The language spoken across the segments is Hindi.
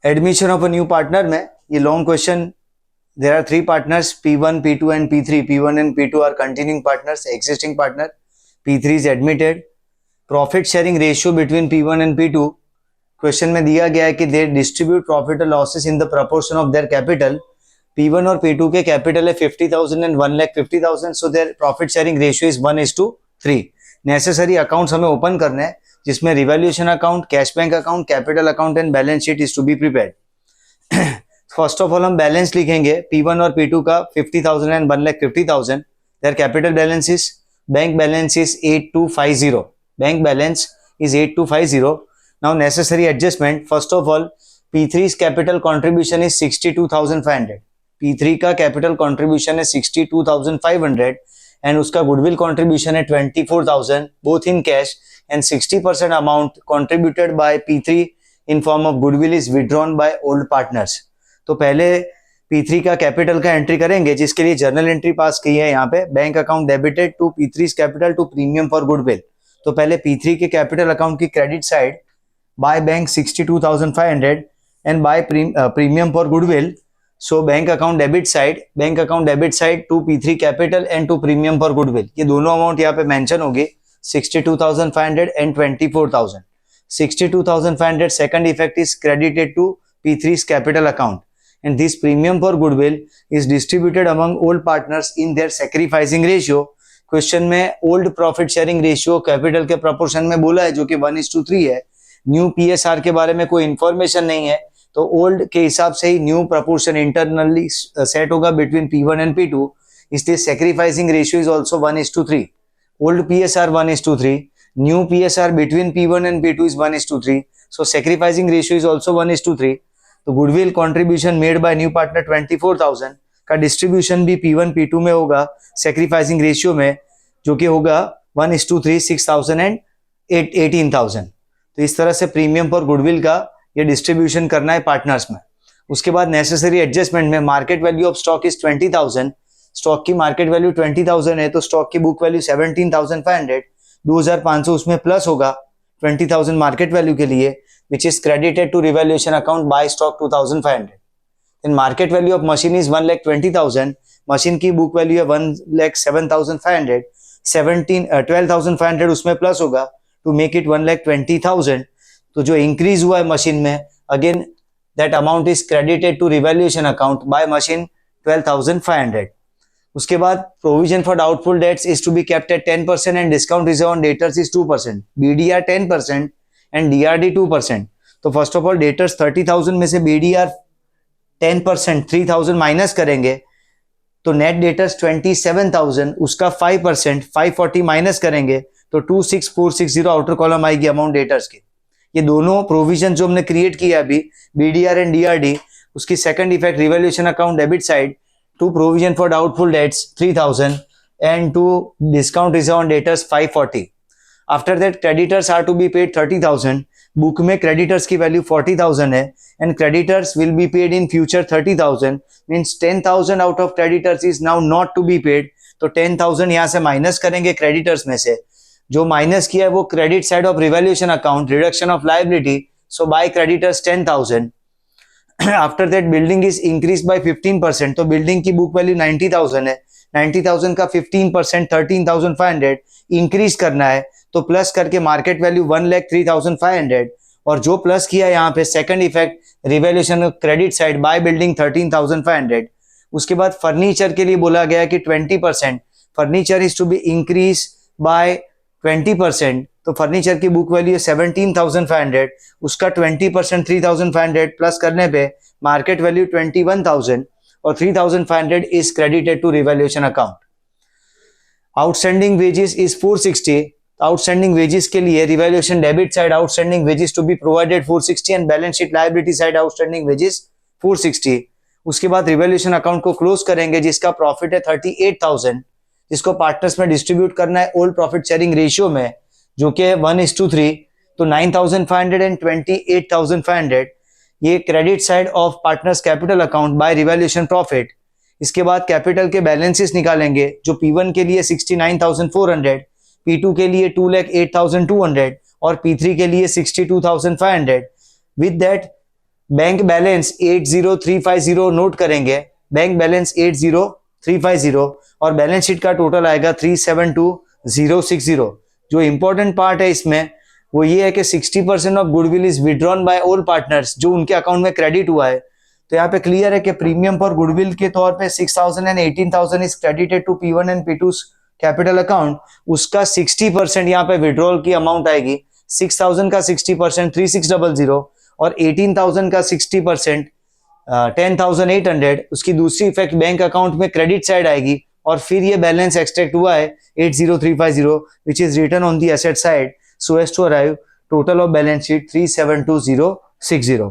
Admission of a new partner में ये long question, there are three partners P1, P2 and P3. P1 and P2 are continuing partners, existing partner. P3 is admitted. Profit sharing ratio between P1 and P2, question में दिया गया है कि दे डिस्ट्रीब्यूट प्रॉफिट और losses in the proportion of their capital. P1 और P2 के कैपिटल है 50,000 and 1,50,000, so their profit sharing ratio is 1:3. Necessary accounts हमें ओपन करने हैं जिसमें revaluation account, cash bank account, capital account and balance sheet is to be prepared. First of all हम बैलेंस लिखेंगे P1 और P2 का 50,000 and 1,50,000. Their capital balance is, bank balance is 8250. Bank balance is 8250. Now necessary adjustment. First of all P3's capital contribution is 62,500. P3 का कैपिटल कंट्रीब्यूशन है 62,500 एंड उसका गुडविल कंट्रीब्यूशन है 24,000 both in cash, and 60% amount contributed bye P3 in form of goodwill is withdrawn by old partners. तो पहले P3 का कैपिटल का एंट्री करेंगे जिसके लिए जर्नल एंट्री पास की है यहाँ पे. Bank account debited to P3's capital to premium for goodwill. तो पहले P3 के कैपिटल अकाउंट की credit side by bank 62,500 and by premium for goodwill. So bank account debit side to P3 capital and to premium for goodwill. ये दोनों अमाउंट यहाँ पे मेंशन होगी, 62,500 and 24,000. 62,500 second effect is credited to P3's capital account, and this premium for goodwill is distributed among all partners in their sacrificing ratio. Question में old profit sharing ratio capital के प्रोपोर्शन में बोला है जो कि 1:3 है. न्यू PSR के बारे में कोई इंफॉर्मेशन नहीं है, तो ओल्ड के हिसाब से ही न्यू प्रपोर्शन इंटरनली सेट होगा बिटवीन P1 एंड P2. इसलिए sacrificing ratio is also 1:3. Old PSR 1:3, new PSR between P1 and P2 is 1:3. So sacrificing ratio is also 1:3. तो goodwill contribution made bye new partner 24,000 का डिस्ट्रीब्यूशन भी P1 P2 में होगा सैक्रिफाइसिंग रेशियो में, जो कि होगा 1:3, 6,000 एंड 18,000. तो इस तरह से प्रीमियम पर गुडविल का ये डिस्ट्रीब्यूशन करना है पार्टनर्स में. उसके बाद नेसेसरी एडजस्टमेंट में market value of stock is 20,000. Stock की मार्केट वैल्यू 20,000 है तो स्टॉक की बुक वैल्यू 17,500. 2,500 उसमें प्लस होगा 20,000 मार्केट वैल्यू के लिए, which is credited to revaluation account by stock 2,500. Then market value of machine is 1,20,000. Machine की बुक वैल्यू है 1,07,500. 12,500 उसमें प्लस होगा to make it 1,20,000. तो जो इंक्रीज हुआ है मशीन में, again that amount is credited to revaluation account by machine 12,500. उसके बाद provision for doubtful debts is to be kept at 10% and discount reserve on debtors is 2%. BDR 10% and DRD 2%. तो फर्स्ट ऑफ ऑल डेटर्स 30,000 में से BDR 10% 3,000 माइनस करेंगे तो नेट डेटर्स 27,000, उसका 5% 540 माइनस करेंगे तो 26,460 आउटर कॉलम आएगी अमाउंट डेटर्स की. ये दोनों प्रोविजन जो हमने क्रिएट किया अभी BDR एंड DRD, उसकी second effect revaluation account debit side to provision for doubtful debts 3,000 and to discount reserve on debtors 540. After that creditors are to be paid 30,000. Book में creditors की वैल्यू 40,000 है and creditors will be paid in future 30,000. means 10,000 out of creditors is now not to be paid. तो 10,000 यहाँ से माइनस करेंगे creditors में से. जो माइनस किया है वो credit side of revaluation account, reduction of liability, so by creditors 10,000. After that building is increase by 15%. तो बिल्डिंग की बुक वैल्यू 90,000 है, 90,000 का 15% 13,500 इंक्रीज करना है, तो प्लस करके मार्केट वैल्यू 1,03,500. और जो प्लस किया यहाँ पे second effect revaluation credit side by building 13,500. उसके बाद फर्नीचर के लिए बोला गया कि 20% furniture is to be increase by 20%. तो फर्नीचर की बुक वैल्यू है 17,500, उसका 20% 3,500 प्लस करने पे मार्केट वैल्यू 21,000 और 3,500 is credited to revaluation account. Outstanding wages is 460. Outstanding wages के लिए revaluation debit side outstanding wages to be provided 460 and balance sheet liability side outstanding wages 460. उसके बाद रिवैल्यूएशन अकाउंट को क्लोज करेंगे जिसका प्रॉफिट है 38,000, जिसको पार्टनर्स में डिस्ट्रीब्यूट करना है ओल्ड प्रॉफिट शेयरिंग रेशियो में जो कि 1:3. तो 9,500 एंड 28,500 ये credit side of partners capital account by revaluation profit. इसके बाद कैपिटल के बैलेंसेस निकालेंगे जो P1 के लिए 69,400, P2 के लिए 2,08,200 और P3 के लिए 62,500. With that bank balance 80350 note करेंगे, बैंक बैलेंस 80350 और बैलेंस शीट का टोटल आएगा 372060। जो इंपॉर्टेंट पार्ट है इसमें वो ये है कि 60% of goodwill is withdrawn bye all partners, जो उनके अकाउंट में क्रेडिट हुआ है। तो यहाँ पे क्लियर है कि प्रीमियम फॉर गुडविल के तौर पे 6000 and 18000 is credited to P1 and P2 capital account. उसका 60% यहाँ पे विड्रॉल की अमाउंट आएगी। 6000 का 60% 3600 और 18000 का 60% 10800। उसकी दूसरी इफेक्ट बैंक अकाउंट में क्रेडिट साइड आएगी और फिर ये बैलेंस एक्सट्रैक्ट हुआ है 80350 which is written on the asset side so as to arrive total of balance sheet 372060.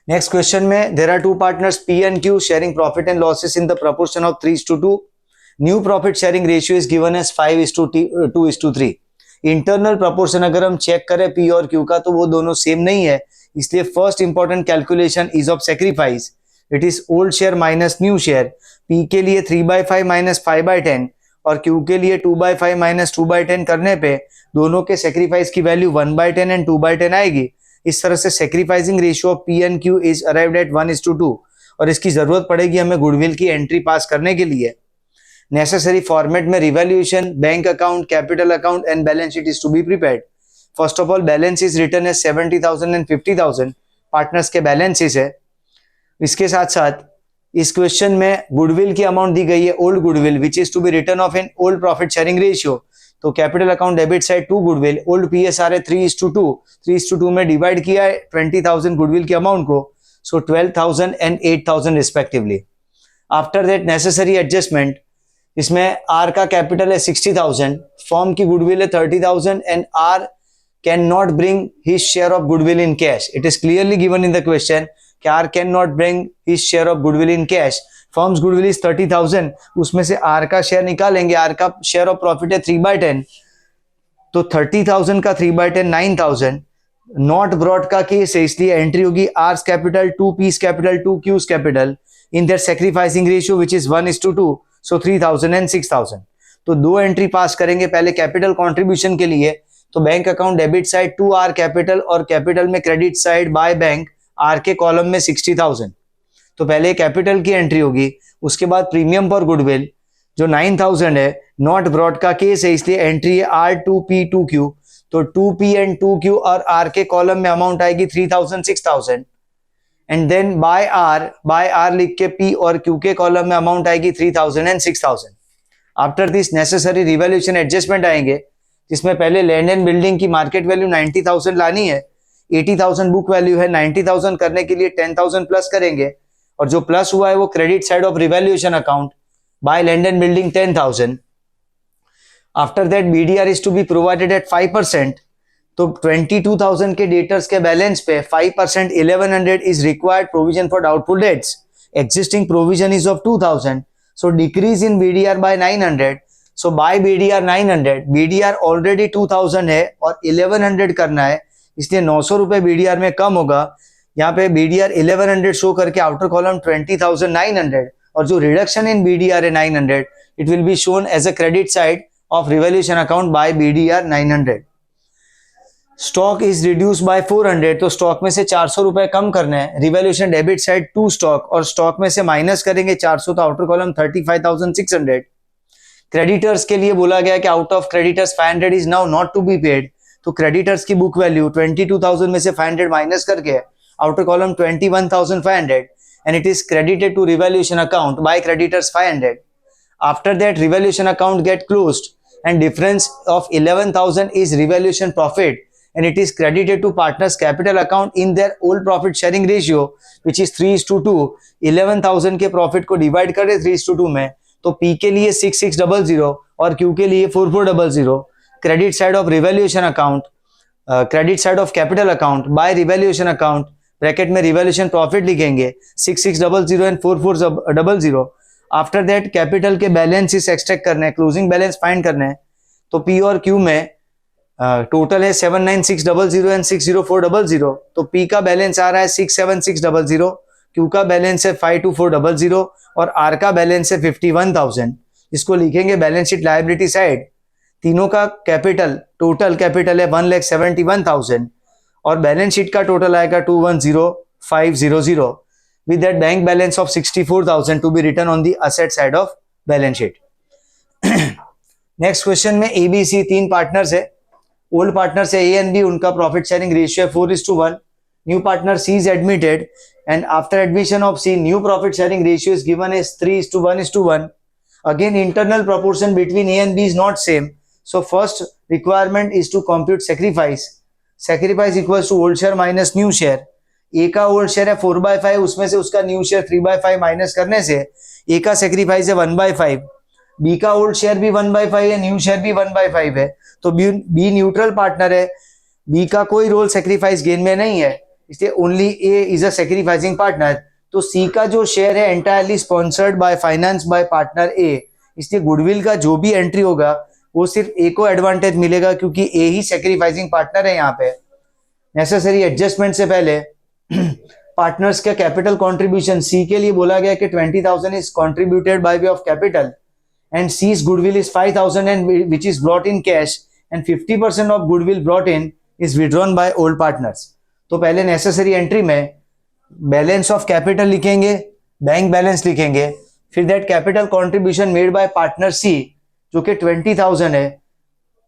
Next question में there are two partners P and Q sharing profit and losses in the proportion of 3:2. New profit sharing ratio is given as 5:2:3. Internal proportion अगर हम चेक करें P और Q का तो वो दोनों सेम नहीं है, इसलिए first important calculation is of sacrifice. It is old share minus new share. P के लिए 3/5 माइनस 5/10 और Q के लिए 2/5 माइनस 2/10 करने पे दोनों के सेक्रीफाइस की वैल्यू 1/10 एंड 2/10 आएगी। इस तरह से sacrificing ratio of P and Q is arrived at 1:2 और इसकी जरूरत पड़ेगी हमें गुडविल की एंट्री पास करने के लिए। नेसेसरी फॉर्मेट में revaluation, bank account, capital account and balance sheet is to be prepared. First of all balance is written as 70,000 and 50,000 partners के बैलेंसेस है। इसके साथ साथ इस क्वेश्चन में गुडविल की अमाउंट दी गई है old goodwill which is to be return of in old profit sharing ratio. तो capital account debit side to goodwill, old PSR है 3:2, 3:2 में डिवाइड किया है 20,000 गुडविल की अमाउंट को, सो 12,000 and 8,000 respectively. After that necessary adjustment, इसमें R का कैपिटल है 60,000, फॉर्म की गुडविल है 30,000 and R can not bring his share of goodwill in cash. It is clearly given in the question कि R can not bring his share of goodwill in cash. Firms goodwill is 30,000, उसमें से R का शेयर निकालेंगे, R का शेयर ऑफ प्रॉफिट है 3/10, तो 30,000 का 3/10 9,000। नॉट ब्रॉड का केस है इसलिए एंट्री होगी R's capital 2 P's capital 2 Q's capital in their sacrificing ratio which is 1:2, so 3,000 and 6,000। तो दो एंट्री पास करेंगे, पहले कैपिटल कॉन्ट्रीब्यूशन के लिए तो bank account debit side to R capital और कैपिटल में credit side by bank R के कॉलम में 60,000। तो पहले कैपिटल की एंट्री होगी, उसके बाद प्रीमियम फॉर गुडविल जो 9,000 है, नॉट ब्रॉड का केस है इसलिए एंट्री है R2P 2Q, तो 2P एंड 2Q और R के कॉलम में अमाउंट आएगी 3,000 6,000 एंड देन बाय R लिख के P और Q के कॉलम में अमाउंट आएगी 3,000 and 6,000। After this necessary revaluation adjustment आएंगे जिसमें पहले लैंड एंड बिल्डिंग की मार्केट वैल्यू 90,000 लानी है, 80,000 बुक वैल्यू है, 90,000 करने के लिए 10,000 प्लस करेंगे और जो प्लस हुआ है वो credit side of revaluation account by land and building 10,000। After that BDR is to be provided at 5%, तो 22,000 के डेटर्स के बैलेंस पे 5% 1100 is required provision for doubtful debts. Existing provision is of 2,000, so decrease in BDR by 900, so by BDR 900, BDR already 2,000 है और 1100 करना है इसलिए 900 रुपए BDR में कम होगा। यहाँ पे BDR 1100 शो करके आउटर कॉलम 20,900 और जो रिडक्शन इन BDR है 900, it will be shown as a credit side of revaluation account by BDR 900। Stock is reduce by 400, तो स्टॉक में से 400 रुपए कम करना है। Revaluation debit side to stock और स्टॉक में से माइनस करेंगे 400, तो आउटर कॉलम 35,600। क्रेडिटर्स के लिए बोला गया कि out of creditors 500 is now not to be paid, तो क्रेडिटर्स की बुक वैल्यू 22,000 में से 500 माइनस करके outer column 21,500 and it is credited to revaluation account by creditors 500. After that revaluation account get closed and difference of 11,000 is revaluation profit and it is credited to partners capital account in their old profit sharing ratio which is 3:2। 11,000 के प्रॉफिट को डिवाइड करें 3:2 में, तो P के लिए 6,600 और Q के लिए 4,400। Credit side of revaluation account, credit side of capital account by revaluation account, bracket में रिवैल्यूएशन प्रॉफिट लिखेंगे 6,600 एंड 4,400। आफ्टर दैट कैपिटल के बैलेंस एक्सट्रैक्ट करने हैं, क्लोजिंग बैलेंस फाइंड करने हैं, तो P और Q में टोटल है 7,9600 एंड 6,0400, तो P का बैलेंस आ रहा है 6,7600, Q का बैलेंस है 5,2400 और R का बैलेंस है 51,000। इसको लिखेंगे बैलेंस शीट लायबिलिटी साइड। तीनों का कैपिटल टोटल कैपिटल है 1,71,000 और बैलेंस शीट का टोटल आएगा 4,500 with that bank balance of 64,000 to be written on the asset side of balance sheet. Next question में ABC तीन पार्टनर्स है, ओल्ड पार्टनर्स है A एंड B, उनका प्रॉफिट शेयरिंग रेशियो है 4:1. New partner C is admitted and after admission of C, new profit sharing ratio is given as 3:1:1. Again, internal proportion between A and B is not same. So first requirement is to compute sacrifice. Sacrifice equals to old share minus new share. A का ओल्ड शेयर है 4/5, उसमें से उसका न्यू शेयर 3/5 माइनस करने से A का सेक्रीफाइस है 1/5. B का ओल्ड शेयर भी 1/5 है, न्यू शेयर भी 1/5 है, तो B न्यूट्रल पार्टनर है, B का कोई रोल सेक्रीफाइस गेन में नहीं है, इसलिए only A is a sacrificing partner. तो C का जो शेयर है entirely sponsored by finance by partner A, इसलिए गुडविल का जो भी एंट्री होगा वो सिर्फ A को एडवांटेज मिलेगा क्योंकि A ही सेक्रीफाइसिंग पार्टनर है. यहाँ पे नेसेसरी एडजस्टमेंट से पहले पार्टनर्स का कैपिटल कंट्रीब्यूशन C के लिए बोला गया कि 20,000 is contributed by way of capital and C's goodwill is 5,000 and which is brought in cash and 50% of goodwill brought in is withdrawn by old partners. तो पहले नेसेसरी एंट्री में बैलेंस ऑफ कैपिटल लिखेंगे, बैंक बैलेंस लिखेंगे, फिर that capital contribution made by partner C जो कि 20,000 है,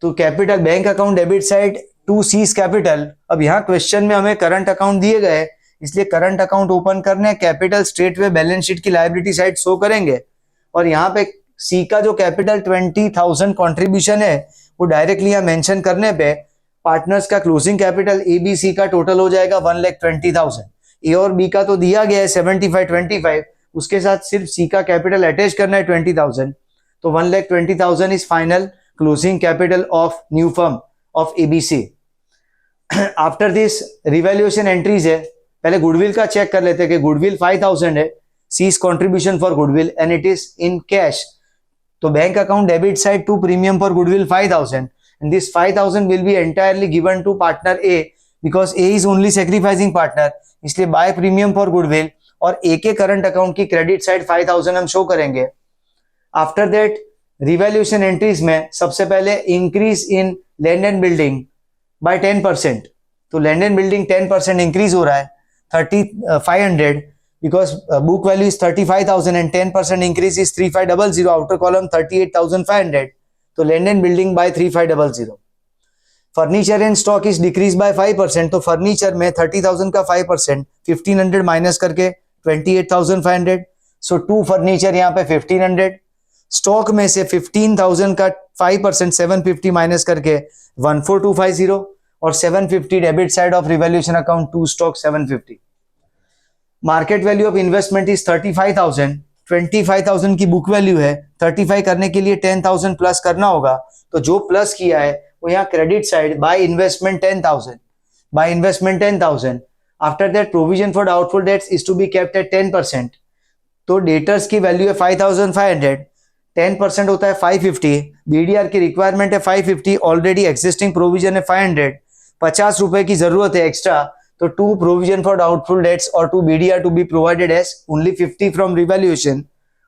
तो capital bank account debit side to C's capital. अब यहाँ क्वेश्चन में हमें करंट अकाउंट दिए गए, इसलिए करंट अकाउंट ओपन करने capital straight way balance sheet की लायबिलिटी साइड शो करेंगे और यहाँ पे C का जो कैपिटल 20,000 कंट्रीब्यूशन है वो डायरेक्टली यहाँ मेंशन करने पे पार्टनर्स का क्लोजिंग कैपिटल ABC का टोटल हो जाएगा 1,20,000. A और B का तो दिया गया है 75-25, उसके साथ सिर्फ C का कैपिटल अटैच करना है 20,000, तो 1,20,000 is final closing capital of new firm of ABC. After this revaluation entries है, पहले गुडविल का चेक कर लेते हैं कि गुडविल 5,000 है, C's contribution for goodwill and it is in cash. तो bank account debit side to premium for goodwill 5,000 and this 5,000 will be entirely given to partner A because A is only sacrificing partner, इसलिए बाय प्रीमियम फॉर गुडविल और A के करंट अकाउंट की क्रेडिट साइड 5,000 हम शो करेंगे. आफ्टर दैट रिवैल्यूएशन एंट्रीज में सबसे पहले increase in land and building bye 10%, तो लैंड एंड बिल्डिंग 10% इंक्रीज हो रहा है 3,500 because book value is 35,000 and 10% increase is 3,500. Outer column 38,500. तो land and building by 3,500. Furniture and stock is decreased by 5%. तो furniture में 30,000 का 5%, 1,500 माइनस करके 28,500. So टू furniture यहाँ पे 1,500. स्टॉक में से 15,000 का 5% 750 माइनस करके 14,250 और 750 debit side of revaluation account to stock 750. Market value of investment is 35,000, 25,000 की बुक वैल्यू है, 35 करने के लिए 10,000 प्लस करना होगा, तो जो प्लस किया है वो यहाँ credit side by investment 10,000. After that provision for doubtful debts is to be kept at 10%. तो डेटर्स की वैल्यू है 5,500, 10% होता है 550, बीडीआर की रिक्वायरमेंट है 550, ऑलरेडी एक्जिस्टिंग प्रोविजन है 500, 50 रुपए की जरूरत है एक्स्ट्रा, तो to provision for doubtful debts और to BDR to be provided as only 50 from revaluation.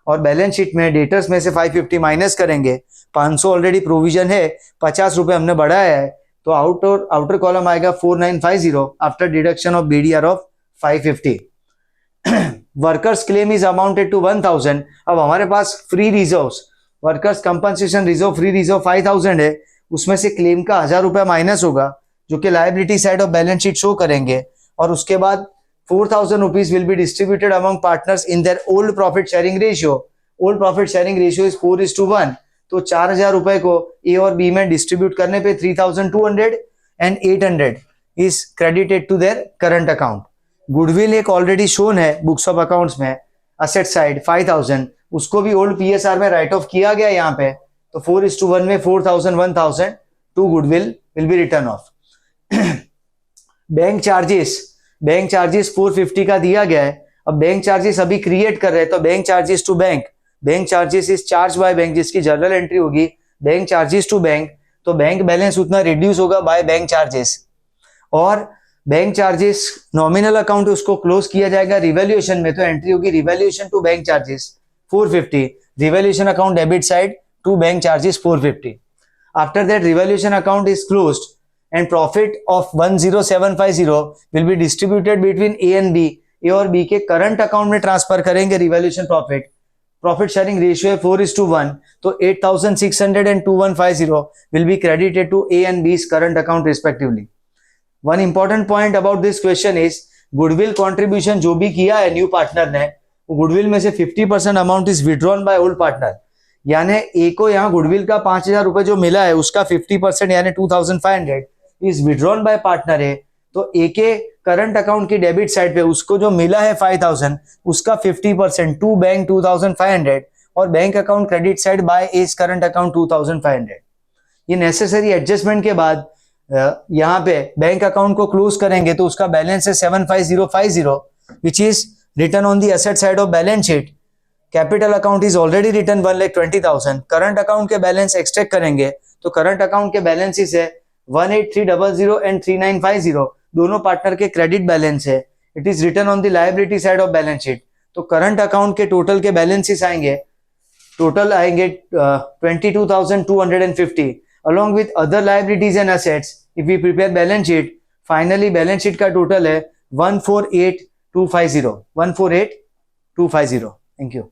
और बैलेंस शीट में डेटर्स में से 550 माइनस करेंगे, 500 ऑलरेडी प्रोविजन है, 50 रुपए हमने बढ़ाया है, तो आउटर कॉलम आएगा 4,950 after deduction of BDR of 550. Workers claim is amounted to 1,000. अब हमारे पास free reserves, workers compensation reserve free reserve 5,000 है, उसमें से क्लेम का 1,000 रुपया माइनस होगा जो कि liability side of balance sheet show करेंगे, और उसके बाद 4,000 rupees will be distributed among partners in their old profit sharing ratio. Old profit sharing ratio is 4:1, तो 4,000 रुपए को ए और बी में डिस्ट्रीब्यूट करने पे 3,200 and 800 is credited to their current account. Goodwill एक ऑलरेडी शोन है बुक्स ऑफ अकाउंट्स में, असेट साइड 5,000, उसको भी ओल्ड पीएसआर में राइट ऑफ किया गया यहाँ पे, तो 4:1 में 4,000 1,000 to goodwill will be return off. Bank charges 450 का दिया गया है. अब बैंक चार्जेस अभी क्रिएट कर रहे हैं, तो bank charges to bank charges is charge by bank, जिसकी जनरल एंट्री होगी बैंक चार्जेस टू बैंक, तो बैंक बैलेंस उतना रिड्यूस होगा बाय बैंक चार्जेस. और बैंक चार्जेस नॉमिनल अकाउंट उसको क्लोज किया जाएगा रिवैल्यूएशन में, तो एंट्री होगी revaluation to bank charges 450, revaluation account debit side to bank charges 450. After that revaluation account is closed and profit of 10750 will be distributed between A and B. A और B के करंट अकाउंट में ट्रांसफर करेंगे revaluation profit. Profit sharing ratio है 4:1, तो 8600 and 2150 will be credited to A and B's current account respectively. One important point about this question is goodwill contribution जो भी किया है न्यू पार्टनर ने, गुडविल में से 50% amount is withdrawn by old partner. यानी ए को यहाँ गुडविल का 5000 रुपए जो मिला है उसका 50% यानी 2500 इज विड्रॉन बाय पार्टनर है. तो ए के करंट अकाउंट की डेबिट साइड पे उसको जो मिला है 5000 उसका 50% टू बैंक 2500 और bank account credit side by as current account 2500. ये नेसेसरी एडजस्टमेंट के बाद यहाँ पे बैंक अकाउंट को क्लोज करेंगे तो उसका बैलेंस है 75050 which is return on the asset side of balance sheet. Capital account is already return 1,20,000. Current account के बैलेंस एक्सट्रैक्ट करेंगे तो करंट अकाउंट के बैलेंसेस है 18300 एंड 3950. दोनों पार्टनर के क्रेडिट बैलेंस है. It is return on the liability side of balance sheet. तो करंट अकाउंट के टोटल के बैलेंसेस आएंगे 22,250 along with other liabilities and assets. If we prepare balance sheet, finally balance sheet का टोटल है 148,250. 148,250. Thank you.